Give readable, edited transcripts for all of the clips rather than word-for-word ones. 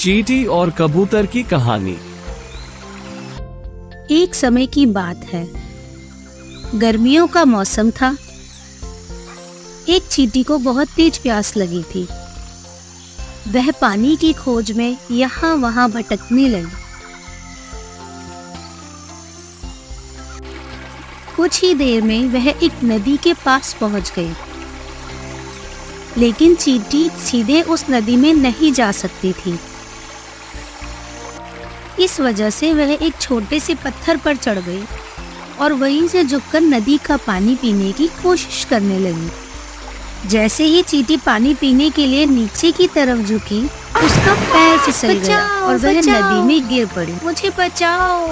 चींटी और कबूतर की कहानी। एक समय की बात है, गर्मियों का मौसम था। एक चींटी को बहुत तेज प्यास लगी थी। वह पानी की खोज में यहाँ वहाँ भटकने लगी। कुछ ही देर में वह एक नदी के पास पहुँच गई, लेकिन चींटी सीधे उस नदी में नहीं जा सकती थी। इस वजह से वह एक छोटे से पत्थर पर चढ़ गई और वहीं से झुककर नदी का पानी पीने की कोशिश करने लगी। जैसे ही चींटी पानी पीने के लिए नीचे की तरफ झुकी, उसका पैर फिसल गया और वह नदी में गिर पड़ी। मुझे बचाओ,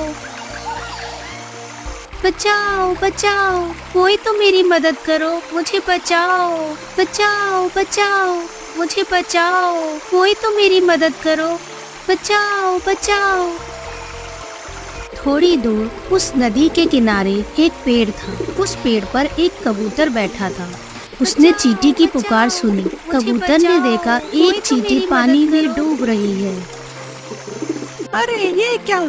बचाओ, बचाओ, कोई तो मेरी मदद करो, मुझे बचाओ, बचाओ, बचाओ, मुझे बचाओ, कोई तो मेरी मदद करो, बचाओ, बचाओ। थोड़ी दूर उस नदी के किनारे एक पेड़ था। उस पेड़ पर एक कबूतर बैठा था। उसने चींटी की पुकार सुनी। कबूतर ने देखा एक चींटी पानी में डूब रही है। अरे ये क्या,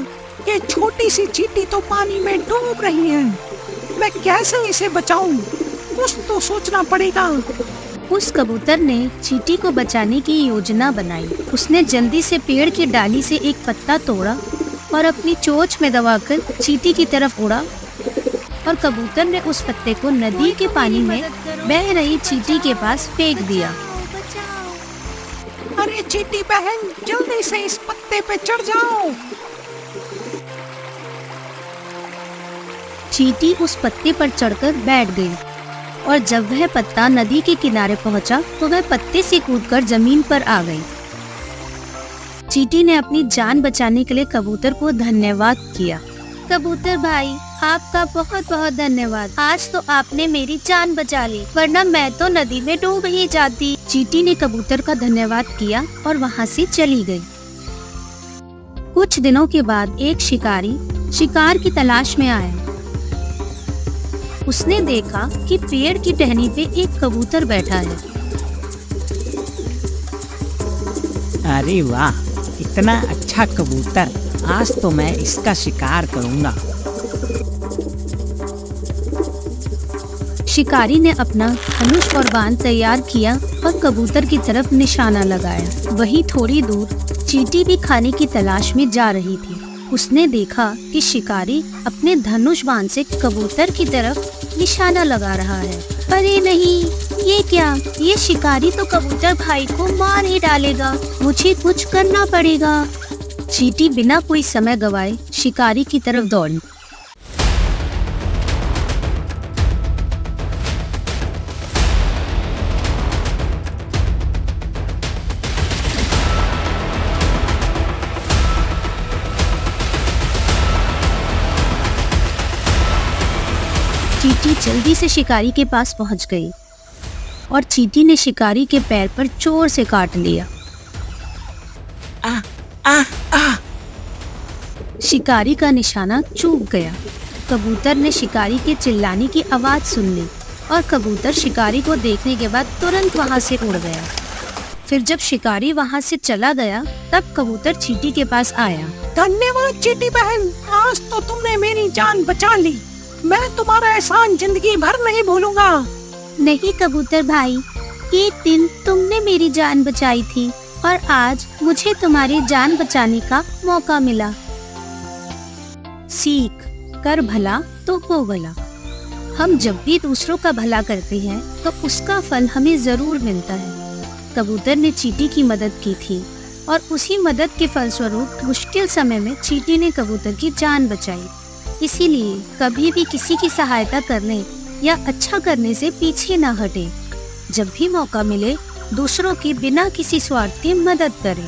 ये छोटी सी चींटी तो पानी में डूब रही है। मैं कैसे इसे बचाऊं? कुछ तो सोचना पड़ेगा। उस कबूतर ने चींटी को बचाने की योजना बनाई। उसने जल्दी से पेड़ की डाली से एक पत्ता तोड़ा और अपनी चोंच में दबाकर चींटी की तरफ उड़ा, और कबूतर ने उस पत्ते को नदी के पानी में बह रही चींटी के पास फेंक दिया। अरे चींटी बहन, जल्दी से इस पत्ते पे चढ़ जाओ। चींटी उस पत्ते पर चढ़कर बैठ गई, और जब वह पत्ता नदी के किनारे पहुंचा तो वह पत्ते से कूदकर जमीन पर आ गई। चींटी ने अपनी जान बचाने के लिए कबूतर को धन्यवाद किया। कबूतर भाई, आपका बहुत बहुत धन्यवाद। आज तो आपने मेरी जान बचा ली, वरना मैं तो नदी में डूब ही जाती। चींटी ने कबूतर का धन्यवाद किया और वहाँ से चली गई। कुछ दिनों के बाद एक शिकारी शिकार की तलाश में आया। उसने देखा कि पेड़ की टहनी पे एक कबूतर बैठा है। अरे वाह, इतना अच्छा कबूतर, आज तो मैं इसका शिकार करूंगा। शिकारी ने अपना धनुष और बाण तैयार किया और कबूतर की तरफ निशाना लगाया। वहीं थोड़ी दूर चींटी भी खाने की तलाश में जा रही थी। उसने देखा कि शिकारी अपने धनुष बाण से कबूतर की तरफ निशाना लगा रहा है। अरे नहीं, ये क्या, ये शिकारी तो कबूतर भाई को मार ही डालेगा। मुझे कुछ करना पड़ेगा। चींटी बिना कोई समय गवाए शिकारी की तरफ दौड़ी। चींटी जल्दी से शिकारी के पास पहुंच गई और चींटी ने शिकारी के पैर पर जोर से काट लिया। आ, आ, आ। शिकारी का निशाना चूक गया। कबूतर ने शिकारी के चिल्लाने की आवाज सुन ली और कबूतर शिकारी को देखने के बाद तुरंत वहां से उड़ गया। फिर जब शिकारी वहां से चला गया, तब कबूतर चींटी के पास आया। धन्यवाद चींटी बहन, आज तो तुमने मेरी जान बचा ली। मैं तुम्हारा एहसान जिंदगी भर नहीं भूलूंगा। नहीं कबूतर भाई, एक दिन तुमने मेरी जान बचाई थी और आज मुझे तुम्हारी जान बचाने का मौका मिला। सीख, कर भला तो हो भला। हम जब भी दूसरों का भला करते हैं तो उसका फल हमें जरूर मिलता है। कबूतर ने चींटी की मदद की थी और उसी मदद के फलस्वरूप मुश्किल समय में चींटी ने कबूतर की जान बचाई। इसीलिए कभी भी किसी की सहायता करने या अच्छा करने से पीछे न हटे। जब भी मौका मिले, दूसरों की बिना किसी स्वार्थ के मदद करें।